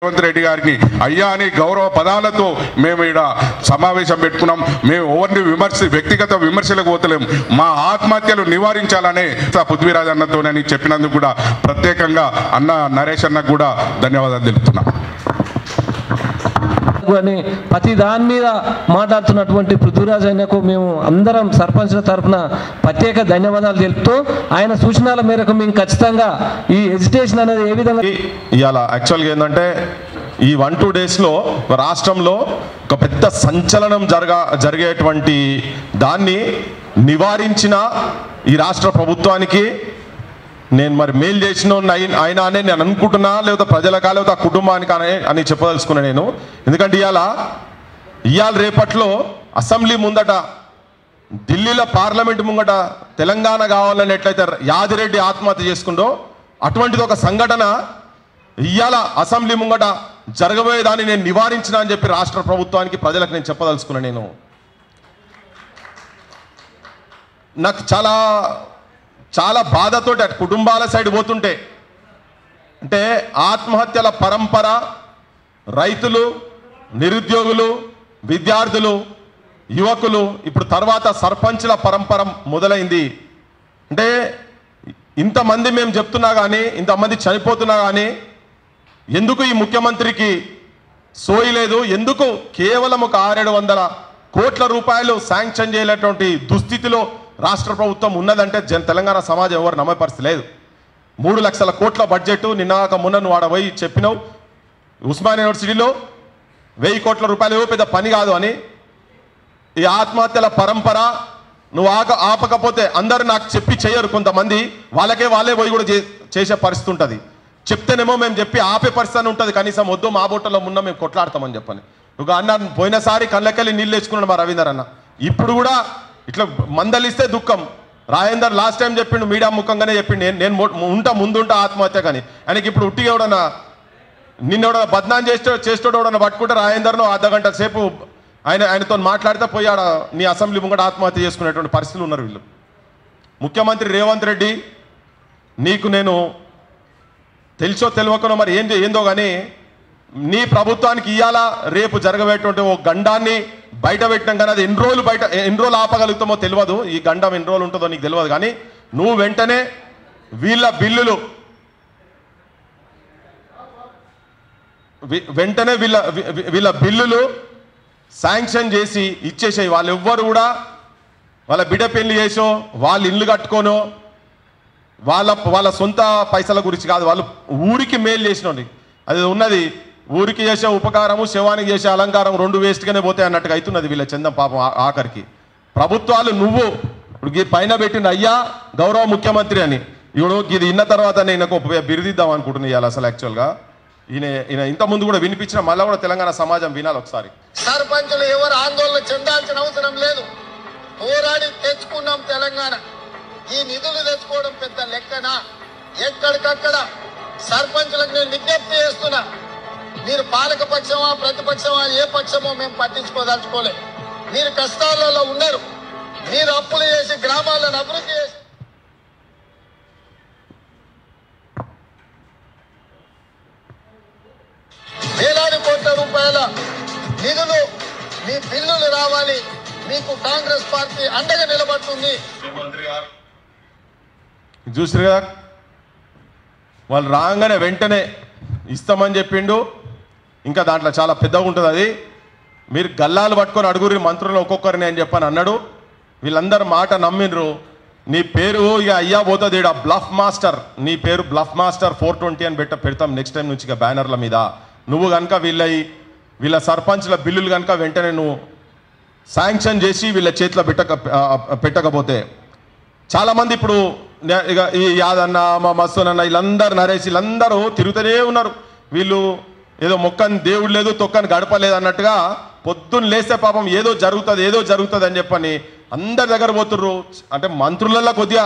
రేవంత్ రెడ్డి గారికి అయ్యా అని గౌరవ పదాలతో మేము ఇక్కడ సమావేశం పెట్టుకున్నాం. మేము ఎవరిని వ్యక్తిగత విమర్శలకు పోతలేము. మా ఆత్మహత్యలు నివారించాలనే పృథ్వీరాజ్ అన్నతోనని చెప్పినందుకు కూడా ప్రత్యేకంగా అన్న నరేష్ అన్నకు కూడా ధన్యవాదాలు తెలుపుతున్నాం. ప్రతి దాని మీద మాట్లాడుతున్నటువంటి పృథ్వీరాజ్ అన్నకు మేము అందరం సర్పంచ్ల తరఫున ప్రత్యేక ధన్యవాదాలు తెలుపుతూ ఆయన సూచనల మేరకు మేము ఖచ్చితంగా ఈ ఎజిటేషన్ అనేది ఏ విధంగా ఇవాళ యాక్చువల్గా ఏంటంటే ఈ 1-2 డేస్లో రాష్ట్రంలో ఒక పెద్ద సంచలనం జరిగేటువంటి దాన్ని నివారించిన ఈ రాష్ట్ర ప్రభుత్వానికి నేను మరి మేలు చేసిన అయినా అని నేను అనుకుంటున్నా, లేకపోతే ప్రజలకా లేకపోతే ఆ కుటుంబానికి అని చెప్పదలుచుకున్నా నేను. ఎందుకంటే ఇవాళ రేపట్లో అసెంబ్లీ ముందట ఢిల్లీలో పార్లమెంట్ ముంగట తెలంగాణ కావాలని ఎట్లయితే యాదిరెడ్డి ఆత్మహత్య చేసుకుందో అటువంటిది ఒక సంఘటన ఇవాళ అసెంబ్లీ ముంగట జరగబోయేదాన్ని నేను నివారించిన అని చెప్పి రాష్ట్ర ప్రభుత్వానికి ప్రజలకు నేను చెప్పదలుచుకున్నా. నేను నాకు చాలా బాధతోటి అటు కుటుంబాల సైడ్ పోతుంటే అంటే ఆత్మహత్యల పరంపర రైతులు, నిరుద్యోగులు, విద్యార్థులు, యువకులు, ఇప్పుడు తర్వాత సర్పంచ్ల పరంపర మొదలైంది. అంటే ఇంతమంది మేము చెప్తున్నా కానీ, ఇంతమంది చనిపోతున్నా కానీ ఎందుకు ఈ ముఖ్యమంత్రికి సోయి లేదు? ఎందుకు కేవలం ఒక 600-700 కోట్ల రూపాయలు శాంక్షన్ చేయలేటువంటి దుస్థితిలో రాష్ట్ర ప్రభుత్వం ఉన్నదంటే తెలంగాణ సమాజం ఎవరు నమ్మే పరిస్థితి లేదు. 3 లక్షల కోట్ల బడ్జెట్ నిన్నాక మొన్న నువ్వు ఆడ పోయి చెప్పినావు ఉస్మానియా యూనివర్సిటీలో 1000 కోట్ల రూపాయలు పెద్ద పని కాదు అని. ఈ ఆత్మహత్యల పరంపర నువ్వు ఆపకపోతే అందరు నాకు చెప్పి చేయరు, కొంతమంది వాళ్ళే పోయి కూడా చేసే పరిస్థితి ఉంటుంది. చెప్తేనేమో మేము చెప్పి ఆపే పరిస్థితి ఉంటుంది. కనీసం వద్దు మా బొట్టలో మున్న మేము కొట్లాడతామని చెప్పని ఒక అన్న పోయినసారి కళ్ళకెళ్ళి నీళ్ళు తెచ్చుకున్నాడు మా రవీందర్ అన్న. ఇప్పుడు కూడా ఇట్లా మందలిస్తే దుఃఖం. రాజేందర్ లాస్ట్ టైం చెప్పిండు, మీడియా ముఖంగానే చెప్పిండు, నేను ముందుంటా ఆత్మహత్య కానీ. ఆయనకి ఇప్పుడు ఉట్టిగా ఎవడన్నా నిన్నెవడన్నా బద్నాం చేసేటోడు ఎవడన్నా పట్టుకుంటే రాజేందర్ను అర్ధగంట సేపు ఆయనతో మాట్లాడితే పోయాడ నీ అసెంబ్లీ ముంగట ఆత్మహత్య చేసుకునేటువంటి పరిస్థితులు ఉన్నారు వీళ్ళు. ముఖ్యమంత్రి రేవంత్ రెడ్డి, నీకు నేను తెలుసో తెలియకనో మరి ఏందో కానీ నీ ప్రభుత్వానికి ఇవాళ రేపు జరగబోయేటువంటి ఓ గండాన్ని బయట పెట్టినాం కానీ అది ఎన్ని రోజులు ఆపగలుగుతామో తెలియదు. ఈ గండం ఎన్ని రోజులు ఉంటుందో నీకు తెలియదు. కానీ నువ్వు వెంటనే వీళ్ళ బిల్లులు శాంక్షన్ చేసి ఇచ్చేసాయి. వాళ్ళు ఎవ్వరు కూడా వాళ్ళ బిడ్డ పెళ్లి చేసో వాళ్ళు ఇల్లు కట్టుకోనో వాళ్ళ సొంత పైసల గురించి కాదు, వాళ్ళు ఊరికి మేలు చేసిన అది ఉన్నది. ఊరికి చేసే ఉపకారము, శవానికి చేసే అలంకారం 2 వేస్ట్గానే పోతాయి అన్నట్టుగా అవుతున్నది వీళ్ళ చందం పాపం. ఆఖరికి ప్రభుత్వాలు నువ్వు ఇప్పుడు పైన పెట్టిన అయ్యా గౌరవ ముఖ్యమంత్రి అని ఇప్పుడు ఇది ఇన్న తర్వాత నేను బిరుదిద్దాం అనుకుంటున్నా ఇవాళ. అసలు యాక్చువల్గా ఈయన ఇంత ముందు కూడా వినిపించిన మళ్ళీ కూడా తెలంగాణ సమాజం వినాలి ఒకసారి. సర్పంచులు ఎవరు ఆందోళన చెందాల్సిన అవసరం లేదు. పోరాడి తెచ్చుకున్నాం తెలంగాణ. ఈ నిధులు తెచ్చుకోవడం పెద్ద లెక్కనా? ఎక్కడికక్కడ సర్పంచులకు నేను విజ్ఞప్తి చేస్తున్నా, మీరు పాలక పక్షమా ప్రతిపక్షమా ఏ పక్షమో మేము పట్టించుకోదలుచుకోలే. మీరు కష్టాలలో ఉన్నారు, మీరు అప్పులు చేసి గ్రామాలను అభివృద్ధి చేసి వేలాది కోట్ల రూపాయల నిధులు మీ బిల్లులు రావాలి. మీకు కాంగ్రెస్ పార్టీ అండగా నిలబడుతుంది. చూసారు కదా, వాళ్ళు రాగానే వెంటనే ఇస్తామని చెప్పిండు. ఇంకా దాంట్లో చాలా పెద్దగా ఉంటుంది అది. మీరు గల్లాలు పట్టుకొని అడుగురి మంత్రులు ఒక్కొక్కరిని అని చెప్పని అన్నాడు. వీళ్ళందరూ మాట నమ్మినరు. నీ పేరు ఇక అయ్యా పోతుంది ఇక బ్లఫ్ మాస్టర్, నీ పేరు బ్లఫ్ మాస్టర్ 420 అని పెడతాం నెక్స్ట్ టైం నుంచి ఇక బ్యానర్ల మీద. నువ్వు కనుక వీళ్ళ సర్పంచ్ల బిల్లులు కనుక వెంటనే నువ్వు శాంక్షన్ చేసి వీళ్ళ చేతిలో పెట్టకపోతే చాలామంది ఇప్పుడు ఇక ఈ యాదన్న మా మస్తోనన్న వీళ్ళందరూ నరేష్ వీళ్ళందరూ తిరుగుతూనే ఉన్నారు. వీళ్ళు ఏదో మొక్కని దేవుడు లేదు తొక్కని గడపలేదు అన్నట్టుగా పొద్దున్న లేస్తే పాపం ఏదో జరుగుతుంది అని చెప్పని అందరి దగ్గర పోతుర్రు. అంటే మంత్రులలో కొద్దిగా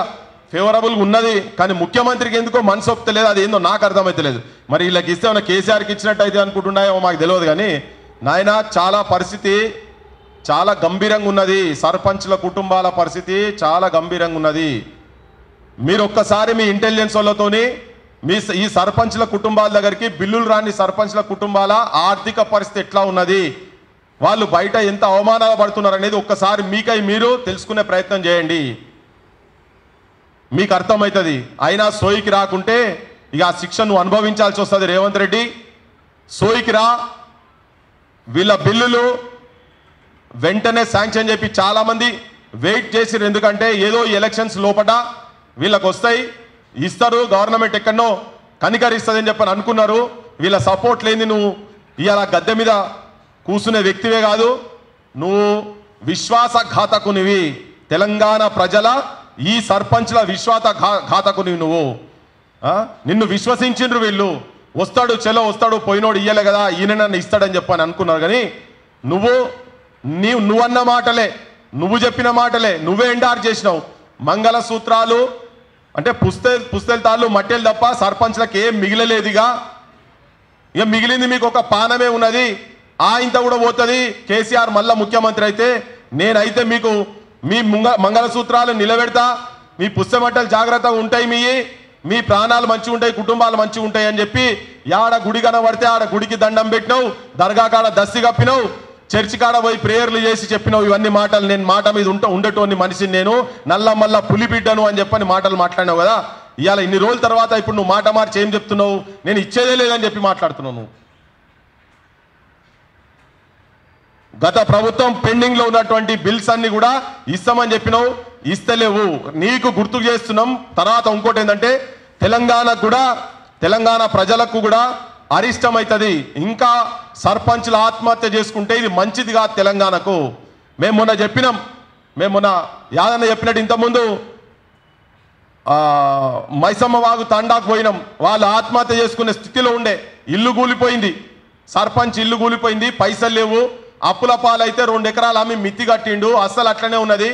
ఫేవరబుల్గా ఉన్నది కానీ ముఖ్యమంత్రికి ఎందుకో మనసు ఒప్పుతలేదు. అది ఏందో నాకు అర్థమైతలేదు. మరి వీళ్ళకి ఇస్తే ఉన్న కేసీఆర్కి ఇచ్చినట్టు అయితే అనుకుంటున్నాయో మాకు తెలియదు. కానీ నాయన పరిస్థితి చాలా గంభీరంగా ఉన్నది. సర్పంచ్ల కుటుంబాల పరిస్థితి చాలా గంభీరంగా ఉన్నది. మీరు ఒక్కసారి మీ ఇంటెలిజెన్స్ వాళ్ళతోని ఈ సర్పంచ్ల కుటుంబాల దగ్గరికి బిల్లులు రాని సర్పంచ్ల కుటుంబాల ఆర్థిక పరిస్థితి ఎట్లా ఉన్నది, వాళ్ళు బయట ఎంత అవమానాలు పడుతున్నారు అనేది ఒక్కసారి మీకై మీరు తెలుసుకునే ప్రయత్నం చేయండి, మీకు అర్థమవుతుంది. అయినా సోయికి రాకుంటే ఇక ఆ శిక్ష నువ్వు అనుభవించాల్సి వస్తుంది రేవంత్ రెడ్డి. సోయికి రా, వీళ్ళ బిల్లులు వెంటనే శాంక్షన్ చెప్పి చాలామంది వెయిట్ చేసిరు. ఎందుకంటే ఏదో ఎలక్షన్స్ లోపట వీళ్ళకి వస్తాయి, ఇస్తారు, గవర్నమెంట్ ఎక్కడనో కనికరిస్తుందని చెప్పని అనుకున్నారు. వీళ్ళ సపోర్ట్ లేని నువ్వు ఇవాళ గద్దె మీద కూర్చునే వ్యక్తివే కాదు, నువ్వు విశ్వాసఘాతకునివి. తెలంగాణ ప్రజల ఈ సర్పంచ్ల విశ్వాసఘాతకునివి నువ్వు. నిన్ను విశ్వసించిండ్రు వీళ్ళు. వస్తాడు చలో వస్తాడు, పోయినోడు ఇయ్యలే కదా ఈయన నన్ను ఇస్తాడని చెప్పని అనుకున్నారు. కానీ నువ్వన్న మాటలే, నువ్వు చెప్పిన మాటలే నువ్వే ఎండార్ చేసినావు. మంగళసూత్రాలు అంటే పుస్తెల తాళ్ళు మట్టెలు తప్ప సర్పంచ్లకు ఏం మిగిలలేదుగా. ఇక మిగిలింది మీకు ఒక పానమే ఉన్నది, ఇంత కూడా పోతుంది. కేసీఆర్ మళ్ళా ముఖ్యమంత్రి అయితే నేనైతే మీకు మీ మంగళసూత్రాలు నిలబెడతా, మీ పుస్తమట్టలు జాగ్రత్తగా ఉంటాయి, మీ ప్రాణాలు మంచిగా ఉంటాయి, కుటుంబాలు మంచిగా ఉంటాయి అని చెప్పి ఆడ గుడి కనబడితే ఆడ గుడికి దండం పెట్టినావు, దర్గా కాడ దస్తి కప్పినావు, చర్చి కాడ పోయి ప్రేయర్లు చేసి చెప్పినావు. ఇవన్నీ మాటలు నేను మాట మీద ఉండేటోని మనిషిని, నేను నల్ల పులిబిడ్డను అని చెప్పని మాటలు మాట్లాడినావు కదా. ఇవాళ ఇన్ని రోజుల తర్వాత ఇప్పుడు నువ్వు మాట మార్చి ఏం చెప్తున్నావు, నేను ఇచ్చేదే లేదని చెప్పి మాట్లాడుతున్నావు. నువ్వు గత ప్రభుత్వం పెండింగ్ లో ఉన్నటువంటి బిల్స్ అన్ని కూడా ఇస్తామని చెప్పినావు, ఇస్తలేవు. నీకు గుర్తు చేస్తున్నాం. తర్వాత ఇంకోటి ఏంటంటే తెలంగాణ ప్రజలకు కూడా అరిష్టం అవుతుంది. ఇంకా సర్పంచ్లు ఆత్మహత్య చేసుకుంటే ఇది మంచిది కాదు తెలంగాణకు. మేము మొన్న యాదన్న చెప్పినట్టు ఇంతకుముందు మైసమ్మ వాగు తండాకు పోయినాం. వాళ్ళు ఆత్మహత్య చేసుకునే స్థితిలో ఉండే, ఇల్లు కూలిపోయింది, సర్పంచ్ ఇల్లు కూలిపోయింది, పైసలు లేవు, అప్పుల పాలైతే 2 ఎకరాలు అమ్మి మిత్తి కట్టిండు. అస్సలు అట్లనే ఉన్నది.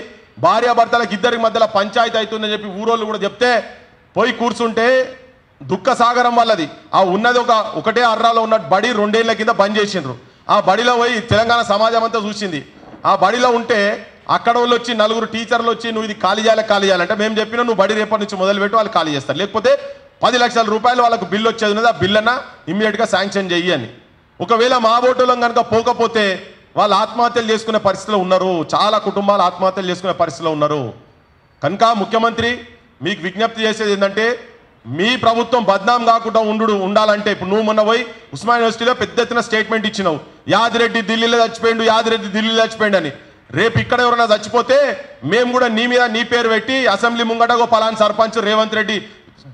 భార్యాభర్తలకు ఇద్దరికి మధ్యలో పంచాయతీ అవుతుందని చెప్పి ఊరోళ్ళు కూడా చెప్తే పోయి కూర్చుంటే దుఃఖ సాగరం వాళ్ళది. ఉన్నది ఒకటే అర్రాలో ఉన్న బడి 2 ఏళ్ల కింద బంద్ చేసిండ్రు. ఆ బడిలో పోయి తెలంగాణ సమాజం అంతా చూసింది. ఆ బడిలో ఉంటే అక్కడ వాళ్ళు వచ్చి 4 టీచర్లు వచ్చి నువ్వు ఇది ఖాళీ చేయాలంటే మేము చెప్పినా నువ్వు బడి రేపటి నుంచి మొదలుపెట్టి వాళ్ళు ఖాళీ చేస్తారు, లేకపోతే 10 లక్షల రూపాయలు వాళ్ళకు బిల్లు వచ్చేది ఉన్నది, ఆ బిల్లన్నా ఇమ్మీడియట్గా శాంక్షన్ చెయ్యి అని. ఒకవేళ మా ఓటులో కనుక పోకపోతే వాళ్ళు ఆత్మహత్యలు చేసుకునే పరిస్థితిలో ఉన్నారు. చాలా కుటుంబాలు ఆత్మహత్యలు చేసుకునే పరిస్థితిలో ఉన్నారు. కనుక ముఖ్యమంత్రి మీకు విజ్ఞప్తి చేసేది ఏంటంటే మీ ప్రభుత్వం బద్నాం కాకుండా ఉండాలంటే ఇప్పుడు నువ్వు మొన్న పోయి ఉస్మానియా యూనివర్సిటీలో పెద్ద ఎత్తున స్టేట్మెంట్ ఇచ్చినావు, యాదిరెడ్డి ఢిల్లీలో చచ్చిపోయిండు అని. రేపు ఇక్కడ ఎవరైనా చచ్చిపోతే మేము కూడా నీ మీద నీ పేరు పెట్టి అసెంబ్లీ ముంగటగో పలానా సర్పంచ్ రేవంత్ రెడ్డి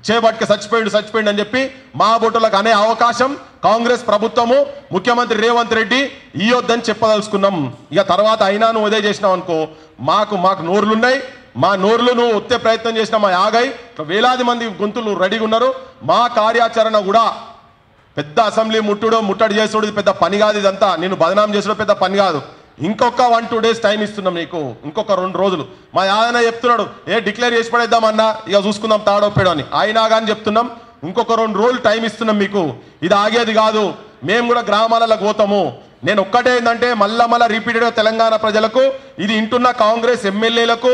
చేపట్టుకు చచ్చిపోయిండు అని చెప్పి మా బోటులకు అనే అవకాశం కాంగ్రెస్ ప్రభుత్వము ముఖ్యమంత్రి రేవంత్ రెడ్డి ఇయ్యొద్దని చెప్పదలుచుకున్నాం. ఇక తర్వాత అయినా నువ్వు ఉదయం చేసినావు అనుకో, మాకు నోర్లున్నాయి, మా నోర్లు నువ్వు ఒత్తే ప్రయత్నం చేసినా మా యాగై వేలాది మంది గొంతులు రెడీగా ఉన్నారు. మా కార్యాచరణ కూడా పెద్ద అసెంబ్లీ ముట్టడి చేసుడు పెద్ద పని కాదు, ఇదంతా నేను బదనాం చేసుడు పెద్ద పని కాదు. ఇంకొక 1-2 డేస్ టైం ఇస్తున్నాం నీకు, ఇంకొక 2 రోజులు. మా యాదన చెప్తున్నాడు డిక్లేర్ చేసి పడేద్దామన్నా, ఇక చూసుకుందాం తాడోపేడో అని. అయినా కానీ చెప్తున్నాం ఇంకొక 2 రోజులు టైం ఇస్తున్నాం మీకు. ఇది ఆగేది కాదు, మేము కూడా గ్రామాలకు పోతాము. నేను ఒక్కటే ఏంటంటే మళ్ళా రిపీటెడ్గా తెలంగాణ ప్రజలకు ఇది ఇంటున్న కాంగ్రెస్ ఎమ్మెల్యేలకు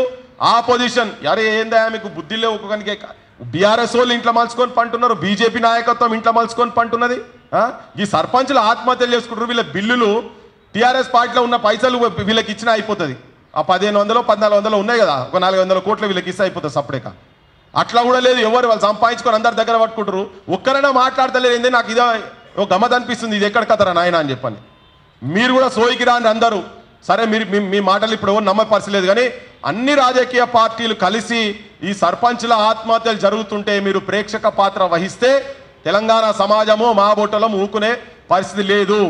ఆపోజిషన్ అరే ఏందా మీకు బుద్ధి లేవు, ఒక్కొక్కరికి బీఆర్ఎస్ వాళ్ళు ఇంట్లో మలుచుకొని పంటున్నారు, బీజేపీ నాయకత్వం ఇంట్లో మలుచుకొని పంటున్నది. ఈ సర్పంచులు ఆత్మహత్యలు చేసుకుంటారు, వీళ్ళ బిల్లులు టీఆర్ఎస్ పార్టీలో ఉన్న పైసలు వీళ్ళకి ఇచ్చినా అయిపోతుంది. ఆ 1500-1400 ఉన్నాయి కదా, ఒక 400 కోట్లు వీళ్ళకి ఇస్తే అయిపోతుంది సపరేక. అట్లా కూడా లేదు, ఎవరు వాళ్ళు సంపాదించుకొని అందరి దగ్గర పట్టుకుంటారు. ఒక్కరైనా మాట్లాడతలేదు ఏంది, నాకు ఇదే ఒక గమ్మత్ అనిపిస్తుంది, ఇది ఎక్కడ కథరా నాయన అని చెప్పని. మీరు కూడా సోయికి రాని అందరూ సరే, మీ మాటలు ఇప్పుడు ఎవరు నమ్మపరచలేదు. కానీ అన్ని రాజకీయ పార్టీలు కలిసి ఈ సర్పంచ్ల ఆత్మహత్యలు జరుగుతుంటే మీరు ప్రేక్షక పాత్ర వహిస్తే తెలంగాణ సమాజము మా బొట్టలం ఊకునే పరిస్థితి లేదు.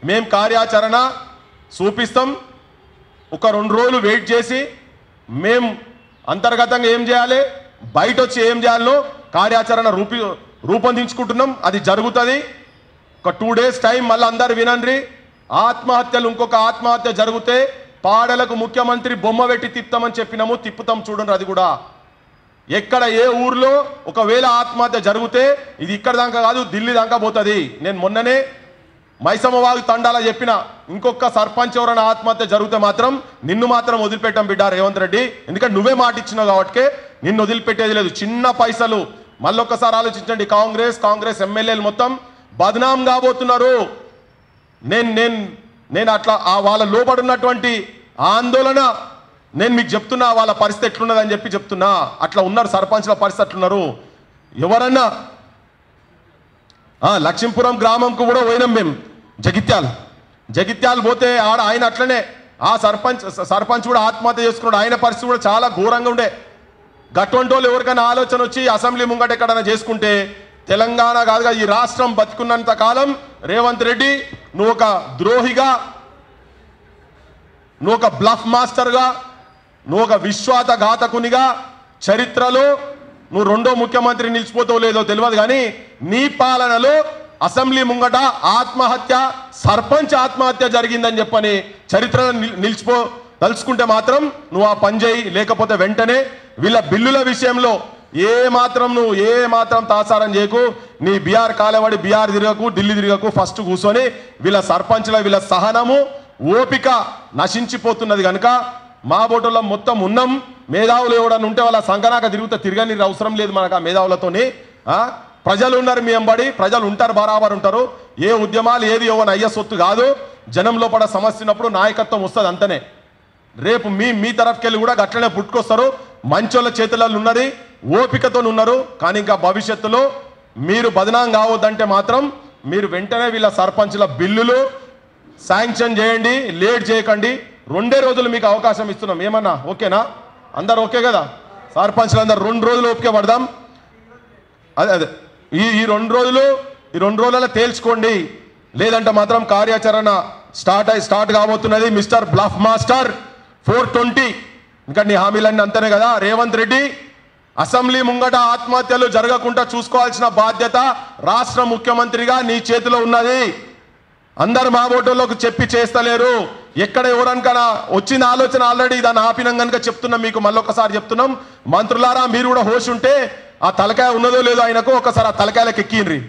మేము కార్యాచరణ చూపిస్తాం. ఒక 2 రోజులు వెయిట్ చేసి మేము అంతర్గతంగా ఏం చేయాలి, బయట వచ్చి ఏం చేయాలో కార్యాచరణ రూపొందించుకుంటున్నాం. అది జరుగుతుంది. ఒక 2 డేస్ టైం మళ్ళీ అందరు వినండి. ఆత్మహత్యలు ఇంకొక ఆత్మహత్య జరిగితే పాడలకు ముఖ్యమంత్రి బొమ్మ పెట్టి తిప్పుతామని చెప్పినాము, తిప్పుతాం చూడండి. అది కూడా ఎక్కడ ఏ ఊర్లో ఒకవేళ ఆత్మహత్య జరిగితే ఇది ఇక్కడ దాకా కాదు, ఢిల్లీ దాకా పోతుంది. నేను మొన్ననే మైసమ్మ వాగు తండాల చెప్పిన, ఇంకొక సర్పంచ్ ఎవరైనా ఆత్మహత్య జరిగితే మాత్రం నిన్ను మాత్రం వదిలిపెట్టాం బిడ్డ రేవంత్ రెడ్డి, ఎందుకంటే నువ్వే మాట ఇచ్చినావు కాబట్టి నిన్ను వదిలిపెట్టేది లేదు. చిన్న పైసలు మళ్ళొక్కసారి ఆలోచించండి. కాంగ్రెస్ ఎమ్మెల్యేలు మొత్తం బదనాం కాబోతున్నారు. నేను అట్లా వాళ్ళ లోపడున్నటువంటి ఆందోళన నేను మీకు చెప్తున్నా, వాళ్ళ పరిస్థితి ఎట్లున్నదని చెప్పి చెప్తున్నా. అట్లా ఉన్నారు సర్పంచ్ల పరిస్థితి అట్లున్నారు. ఎవరన్నా లక్ష్మీపురం గ్రామంకు కూడా పోయినాం మేము. జగిత్యాల పోతే ఆయన అట్లనే ఆ సర్పంచ్ కూడా ఆత్మహత్య చేసుకున్నాడు. ఆయన పరిస్థితి కూడా చాలా ఘోరంగా ఉండే. గటువంటి వాళ్ళు ఎవరికైనా ఆలోచన వచ్చి అసెంబ్లీ ముంగట ఎక్కడైనా చేసుకుంటే తెలంగాణ కాదుగా ఈ రాష్ట్రం బతుకున్నంత కాలం రేవంత్ రెడ్డి నువ్వు ఒక ద్రోహిగా, నువ్వు ఒక బ్లఫ్ మాస్టర్గా, నువ్వు ఒక విశ్వాసఘాతకునిగా చరిత్రలో నువ్వు రెండో ముఖ్యమంత్రి నిలిచిపోతావు లేదో తెలియదు, కానీ నీ పాలనలో అసెంబ్లీ ముంగట ఆత్మహత్య, సర్పంచ్ ఆత్మహత్య జరిగిందని చెప్పని చరిత్రలో నిలిచిపో తలుచుకుంటే మాత్రం నువ్వు ఆ పని చేయి. లేకపోతే వెంటనే వీళ్ళ బిల్లుల విషయంలో ఏ మాత్రం తాసారం చేయకు. నీ బీఆర్ కాలేవాడి బీఆర్ తిరగకు, ఢిల్లీ తిరగకు. ఫస్ట్ కూర్చొని వీళ్ళ సర్పంచ్ల వీళ్ళ సహనము ఓపిక నశించిపోతున్నది కనుక మా బోటలో మొత్తం ఉన్నాం. మేధావులు ఎవడన్నా ఉంటే వాళ్ళ సంగనాక తిరగని అవసరం లేదు మనకు. ఆ మేధావులతోని ప్రజలు ఉన్నారు, మీ ఎంబడి ప్రజలు ఉంటారు, బరాబర్ ఉంటారు. ఏ ఉద్యమాలు ఏది ఎవరు అయ్యే సొత్తు కాదు. జనం లోపల సమస్య ఉన్నప్పుడు నాయకత్వం వస్తుంది అంతనే. రేపు మీ తరఫుకెళ్ళి కూడా గట్లనే పుట్టుకొస్తారు. మంచోళ్ళ చేతులలో ఉన్నది, ఓపికతో ఉన్నారు. కానీ ఇంకా భవిష్యత్తులో మీరు బదనాం కావద్దంటే మాత్రం మీరు వెంటనే వీళ్ళ సర్పంచ్ల బిల్లులు శాంక్షన్ చేయండి, లేట్ చేయకండి. 2 రోజులు మీకు అవకాశం ఇస్తున్నాం. ఏమన్నా ఓకేనా? అందరు ఓకే కదా? సర్పంచ్లు అందరు 2 రోజులు ఓపిక పడదాం. అదే ఈ 2 రోజులలో తేల్చుకోండి. లేదంటే మాత్రం కార్యాచరణ స్టార్ట్ కాబోతున్నది. మిస్టర్ బ్లఫ్ మాస్టర్ 420 ఇంకా నీ హామీలన్నీ అంతనే కదా. రేవంత్ రెడ్డి అసెంబ్లీ ముంగట ఆత్మహత్యలు జరగకుండా చూసుకోవాల్సిన బాధ్యత రాష్ట్ర ముఖ్యమంత్రిగా నీ చేతిలో ఉన్నది. అందరు మా ఓటర్లకు చెప్పి చేస్తలేరు. ఎక్కడ ఎవరనికన్నా వచ్చిన ఆలోచన ఆల్రెడీ దాన్ని ఆపినాం కనుక చెప్తున్నాం మీకు. మళ్ళొకసారి చెప్తున్నాం, మంత్రులారా మీరు కూడా హోష్ ఉంటే ఆ తలకాయ ఉన్నదో లేదో ఆయనకు ఒకసారి ఆ తలకాయలకు ఎక్కిండ్రి.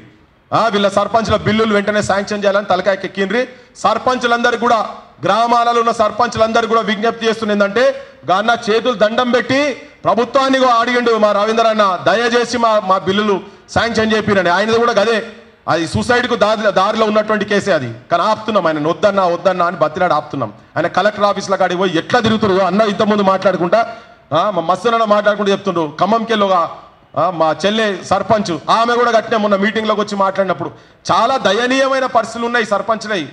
వీళ్ళ సర్పంచ్ల బిల్లులు వెంటనే శాంక్షన్ చేయాలని తలకాయకి ఎక్కిండ్రి. సర్పంచ్లందరికీ కూడా, గ్రామాలలో ఉన్న సర్పంచ్లందరికీ కూడా విజ్ఞప్తి చేస్తుంది ఏంటంటే, గాన్న చేతులు దండం పెట్టి ప్రభుత్వాన్ని అడిగిండు మా రవీంద్ర అన్న, దయచేసి మా బిల్లులు శాంక్షన్ చేపిరండి. ఆయనది కూడా గదే, అది సూసైడ్కు దారిలో ఉన్నటువంటి కేసే అది. కానీ ఆపుతున్నాం, ఆయన వద్దన్నా అని బతిలాడు ఆపుతున్నాం. ఆయన కలెక్టర్ ఆఫీస్లో కాడికి పోయి ఎట్లా తిరుగుతున్నారు అన్న ఇంతకుముందు మాట్లాడుకుంటా మస్తున్న మాట్లాడుకుంటూ చెప్తుండ్రు. ఖమ్మంకెళ్ళుగా మా చెల్లె సర్పంచ్ ఆమె కూడా గట్టినే మొన్న మీటింగ్లోకి వచ్చి మాట్లాడినప్పుడు చాలా దయనీయమైన పరిస్థితులు ఉన్నాయి సర్పంచ్లవి.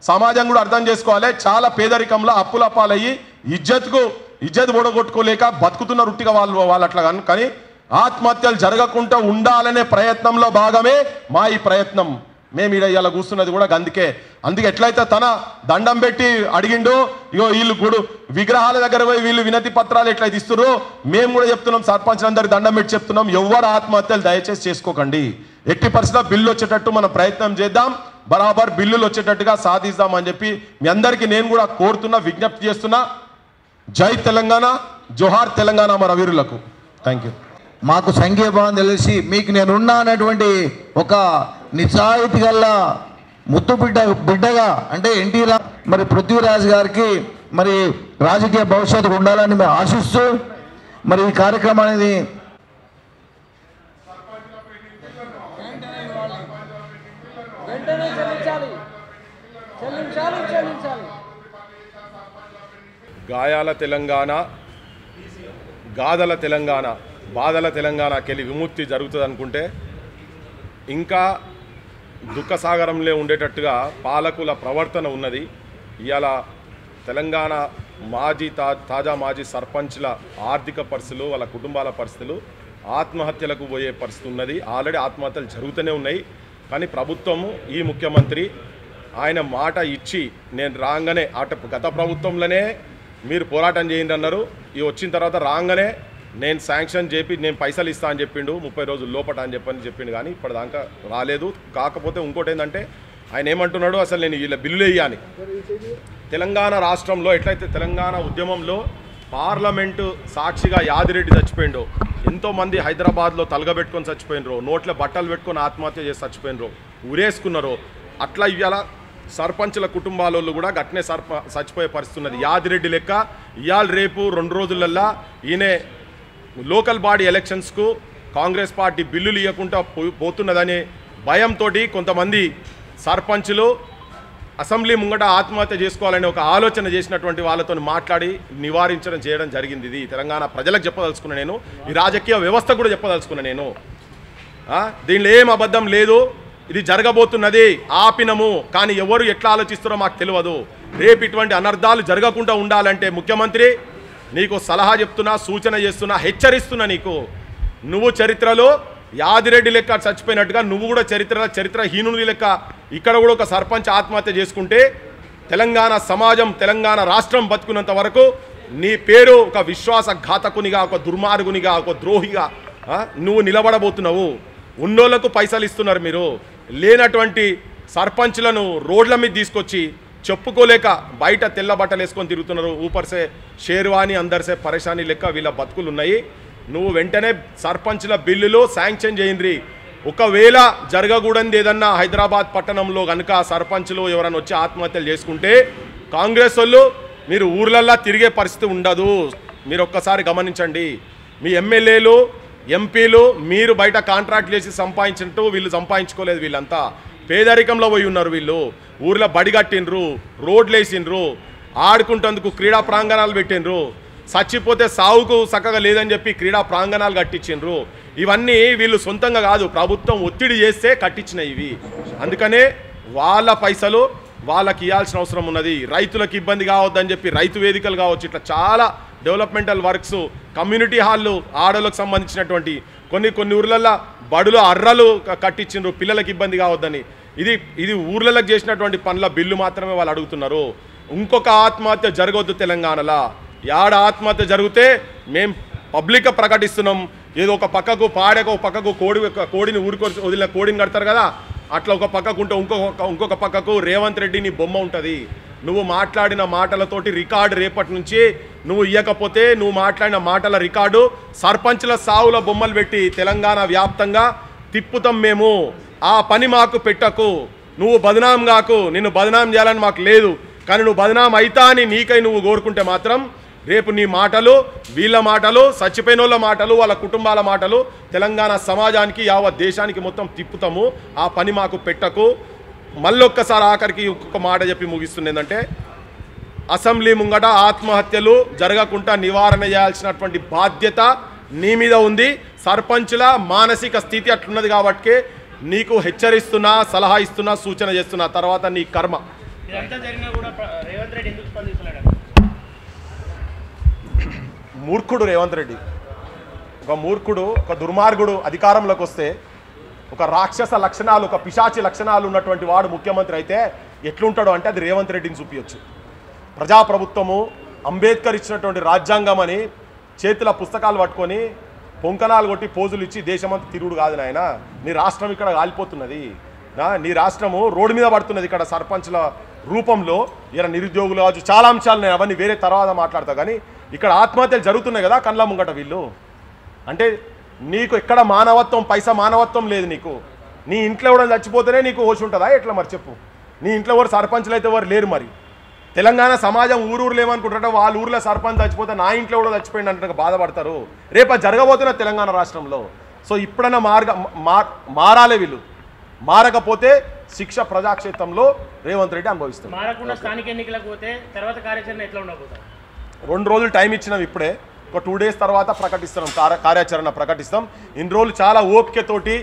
సమాజం కూడా అర్థం చేసుకోవాలి. చాలా పేదరికంలో అప్పుల పాలయ్యి ఇజ్జత్ ఓడగొట్టుకోలేక బతుకుతున్న రుట్టిగా వాళ్ళు అట్లా. కానీ ఆత్మహత్యలు జరగకుండా ఉండాలనే ప్రయత్నంలో భాగమే మా ఈ ప్రయత్నం. మేము ఇలా కూర్చున్నది కూడా అందుకే ఎట్లయితే తన దండం పెట్టి అడిగిండో, ఇగో వీళ్ళు గుడు విగ్రహాల దగ్గర పోయి వీళ్ళు వినతి పత్రాలు ఎట్లయితే ఇస్తున్నారో మేము కూడా చెప్తున్నాం, సర్పంచ్లందరికీ దండం పెట్టి చెప్తున్నాం, ఎవరు ఆత్మహత్యలు దయచేసి చేసుకోకండి. ఎట్టి పరిస్థితుల్లో బిల్లు వచ్చేటట్టు మనం ప్రయత్నం చేద్దాం, బరాబర్ బిల్లులు వచ్చేటట్టుగా సాధిద్దాం అని చెప్పి మీ అందరికీ నేను కూడా కోరుతున్నా, విజ్ఞప్తి చేస్తున్నా. జై తెలంగాణ, జోహార్ తెలంగాణ మన వీరులకు. Thank you. మాకు సంఘీభావం తెలిసి మీకు నేనున్నా అనేటువంటి ఒక నిజాయితీ గల్ల ముత్తు బిడ్డగా అంటే ఎన్టీఆర్ మరి పృథ్వీరాజ్ గారికి మరి రాజకీయ భవిష్యత్తు ఉండాలని మేము ఆశిస్తూ మరి ఈ కార్యక్రమాన్ని గాయాల తెలంగాణ, గాథల తెలంగాణ, బాధల తెలంగాణకెళ్ళి విముక్తి జరుగుతుంది అనుకుంటే ఇంకా దుఃఖసాగరంలో ఉండేటట్టుగా పాలకుల ప్రవర్తన ఉన్నది. ఇవాళ తెలంగాణ తాజా మాజీ సర్పంచ్ల ఆర్థిక పరిస్థితులు, వాళ్ళ కుటుంబాల పరిస్థితులు ఆత్మహత్యలకు పోయే పరిస్థితి ఉన్నది. ఆల్రెడీ ఆత్మహత్యలు జరుగుతూనే ఉన్నాయి. కానీ ప్రభుత్వము, ఈ ముఖ్యమంత్రి ఆయన మాట ఇచ్చి నేను రాగానే గత ప్రభుత్వంలోనే మీరు పోరాటం చేయండి అన్నారు. ఇవి వచ్చిన తర్వాత రాగానే నేను శాంక్షన్ చేపి నేను పైసలు ఇస్తా అని చెప్పిండు, 30 రోజుల లోపట అని చెప్పిండు. కానీ ఇప్పటిదాకా రాలేదు. కాకపోతే ఇంకోటి ఏంటంటే ఆయన ఏమంటున్నాడు, అసలు నేను వీళ్ళ బిల్లులు వేయాలి. తెలంగాణ రాష్ట్రంలో ఎట్లయితే తెలంగాణ ఉద్యమంలో పార్లమెంటు సాక్షిగా యాదిరెడ్డి చచ్చిపోయిండో, ఎంతోమంది హైదరాబాద్లో తలగబెట్టుకొని చచ్చిపోయినరు, నోట్లో బట్టలు పెట్టుకొని ఆత్మహత్య చేసి చచ్చిపోయినరు, ఉరేసుకున్నారు. అట్లా ఇవాళ సర్పంచుల కుటుంబాలలో కూడా గట్నే చచ్చిపోయే పరిస్థితి ఉన్నది. యాదిరెడ్డి లెక్క ఇవాళ రేపు 2 రోజులల్లా ఈయన లోకల్ బాడీ ఎలక్షన్స్కు కాంగ్రెస్ పార్టీ బిల్లులు ఇవ్వకుండా పోతున్నదనే భయంతో కొంతమంది సర్పంచులు అసెంబ్లీ ముంగట ఆత్మహత్య చేసుకోవాలని ఒక ఆలోచన చేసినటువంటి వాళ్ళతో మాట్లాడి నివారించడం చేయడం జరిగింది. ఇది తెలంగాణ ప్రజలకు చెప్పదలుచుకున్నా నేను, ఈ రాజకీయ వ్యవస్థ కూడా చెప్పదలుచుకున్నా నేను. దీనిలో ఏం అబద్ధం లేదు, ఇది జరగబోతున్నది, ఆపినము. కానీ ఎవరు ఎట్లా ఆలోచిస్తారో మాకు తెలియదు. రేపు ఇటువంటి అనర్థాలు జరగకుండా ఉండాలంటే ముఖ్యమంత్రి నీకు సలహా చెప్తున్నా, సూచన చేస్తున్నా, హెచ్చరిస్తున్నా. నువ్వు చరిత్రలో యాదిరెడ్డి లెక్క చచ్చిపోయినట్టుగా నువ్వు కూడా చరిత్రహీనుని లెక్క ఇక్కడ కూడా ఒక సర్పంచ్ ఆత్మహత్య చేసుకుంటే తెలంగాణ సమాజం, తెలంగాణ రాష్ట్రం బతుకున్నంత వరకు నీ పేరు ఒక విశ్వాసఘాతకునిగా, ఒక దుర్మార్గునిగా, ఒక ద్రోహిగా నువ్వు నిలబడబోతున్నావు. ఉన్నోళ్లకు పైసలు ఇస్తున్నారు మీరు, లేనటువంటి సర్పంచ్లను రోడ్ల మీద తీసుకొచ్చి చెప్పుకోలేక బయట తెల్ల బట్టలు వేసుకొని తిరుగుతున్నారు. ఊపర్సే షేర్వాణి అందరిసే పరేషాని లెక్క వీళ్ళ బతుకులు ఉన్నాయి. నువ్వు వెంటనే సర్పంచ్ల బిల్లులు శాంక్షన్ చేయండి. ఒకవేళ జరగకూడదు ఏదన్నా హైదరాబాద్ పట్టణంలో కనుక సర్పంచ్లు ఎవరైనా వచ్చి ఆత్మహత్యలు చేసుకుంటే కాంగ్రెస్ వాళ్ళు మీరు ఊర్లల్లో తిరిగే పరిస్థితి ఉండదు. మీరు ఒక్కసారి గమనించండి. మీ ఎమ్మెల్యేలు, ఎంపీలు మీరు బయట కాంట్రాక్ట్ చేసి సంపాదించినట్టు వీళ్ళు సంపాదించుకోలేదు. వీళ్ళంతా పేదరికంలో పోయి ఉన్నారు. వీళ్ళు ఊర్లో బడి కట్టిండ్రు, రోడ్లు వేసిండ్రు, ఆడుకుంటేందుకు క్రీడా ప్రాంగణాలు పెట్టిండ్రు, చచ్చిపోతే సావుకు చక్కగా లేదని చెప్పి క్రీడా ప్రాంగణాలు కట్టించిండ్రు. ఇవన్నీ వీళ్ళు సొంతంగా కాదు, ప్రభుత్వం ఒత్తిడి చేస్తే కట్టించినవి ఇవి. అందుకనే వాళ్ళ పైసలు వాళ్ళకి ఇవ్వాల్సిన అవసరం ఉన్నది. రైతులకు ఇబ్బంది కావద్దని చెప్పి రైతు వేదికలు కావచ్చు, ఇట్లా చాలా డెవలప్మెంటల్ వర్క్స్, కమ్యూనిటీ హాళ్ళు ఆడోళ్ళకు సంబంధించినటువంటి కొన్ని ఊర్లలో బడులు అర్రలు కట్టించిండ్రు పిల్లలకు ఇబ్బంది కావద్దని. ఇది ఊర్లలకు చేసినటువంటి పనుల బిల్లు మాత్రమే వాళ్ళు అడుగుతున్నారు. ఇంకొక ఆత్మహత్య జరగవద్దు తెలంగాణలో. యాడ ఆత్మహత్య జరిగితే మేం పబ్లిక్గా ప్రకటిస్తున్నాం. ఏదో ఒక పక్కకు పాడక ఒక పక్కకు కోడిని ఊరుకొని వదిలిన కోడిని కడతారు కదా, అట్లా ఒక పక్కకు ఉంటే ఇంకొక పక్కకు రేవంత్ రెడ్డి నీ బొమ్మ ఉంటుంది. నువ్వు మాట్లాడిన మాటలతోటి రికార్డు రేపటి నుంచి నువ్వు ఇవ్వకపోతే నువ్వు మాట్లాడిన మాటల రికార్డు సర్పంచ్ల సావుల బొమ్మలు పెట్టి తెలంగాణ వ్యాప్తంగా తిప్పుతాం మేము. ఆ పని మాకు పెట్టకు. నువ్వు బదనాం కాకు. నిన్ను బదనాం చేయాలని మాకు లేదు. కానీ నువ్వు బదనాం అయితా అని నీకై నువ్వు కోరుకుంటే మాత్రం రేపు నీ మాటలు, వీళ్ళ మాటలు, చచ్చిపోయిన వాళ్ళ మాటలు, వాళ్ళ కుటుంబాల మాటలు తెలంగాణ సమాజానికి, యావత్ దేశానికి మొత్తం తిప్పుతాము. ఆ పని మాకు పెట్టకు. మళ్ళొక్కసారి ఆఖరికి ఒక్కొక్క మాట చెప్పి ముగిస్తుంది. ఏంటంటే అసెంబ్లీ ముంగట ఆత్మహత్యలు జరగకుండా నివారణ చేయాల్సినటువంటి బాధ్యత నీ మీద ఉంది. సర్పంచుల మానసిక స్థితి అట్లున్నది కాబట్టి నీకు హెచ్చరిస్తున్నా, సలహా ఇస్తున్నా, సూచన చేస్తున్నా. తర్వాత నీ కర్మ. మూర్ఖుడు రేవంత్ రెడ్డి, ఒక మూర్ఖుడు, ఒక దుర్మార్గుడు అధికారంలోకి వస్తే ఒక రాక్షస లక్షణాలు, ఒక పిశాచి లక్షణాలు ఉన్నటువంటి వాడు ముఖ్యమంత్రి అయితే ఎట్లుంటాడో అంటే అది రేవంత్ రెడ్డిని చూపించచ్చు. ప్రజాప్రభుత్వము, అంబేద్కర్ ఇచ్చినటువంటి రాజ్యాంగం అని చేతుల పుస్తకాలు పట్టుకొని పొంకనాలు కొట్టి పోజులు ఇచ్చి దేశమంతా తిరుగుడు కాదు నాయన. నీ రాష్ట్రం ఇక్కడ కాలిపోతున్నది. నీ రాష్ట్రము రోడ్డు మీద పడుతున్నది. ఇక్కడ సర్పంచ్ల రూపంలో ఇలా నిరుద్యోగులు కావచ్చు, చాలా అంశాలు నేను అవన్నీ వేరే తర్వాత మాట్లాడతా. కానీ ఇక్కడ ఆత్మహత్యలు జరుగుతున్నాయి కదా కళ్ళ ముంగట. వీళ్ళు అంటే నీకు ఎక్కడ మానవత్వం, పైసా మానవత్వం లేదు నీకు. నీ ఇంట్లో ఎవరైనా చచ్చిపోతేనే నీకు హోష్ ఉంటుందా ఎట్లా మరి చెప్పు? నీ ఇంట్లో ఎవరు సర్పంచ్లు అయితే ఎవరు లేరు. మరి తెలంగాణ సమాజం ఊరూరు లేమనుకుంటారట. వాళ్ళ ఊర్లో సర్పంచ్ చచ్చిపోతే నా ఇంట్లో కూడా చచ్చిపోయింది అంటే బాధపడతారు. రేపు జరగబోతున్న తెలంగాణ రాష్ట్రంలో. సో ఇప్పుడైనా మారాలే వీళ్ళు. మారకపోతే శిక్ష ప్రజాక్షేత్రంలో రేవంత్ రెడ్డి అనుభవిస్తారు. 2 రోజులు టైం ఇచ్చినాం. ఇప్పుడే ఒక 2 days తర్వాత ప్రకటిస్తున్నాం, కార్యాచరణ ప్రకటిస్తాం. ఇన్ని రోజులు చాలా ఓపికతోటి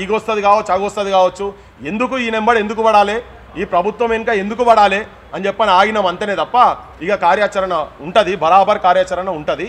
ఈగొస్తుంది కావచ్చు, అగొస్తుంది కావచ్చు, ఎందుకు ఈ నెంబర్ ఎందుకు పడాలి, ఈ ప్రభుత్వం వెనుక ఎందుకు పడాలి అని చెప్పని ఆగినాం అంతనే తప్ప ఇక కార్యాచరణ ఉంటుంది, బరాబర్ కార్యాచరణ ఉంటుంది.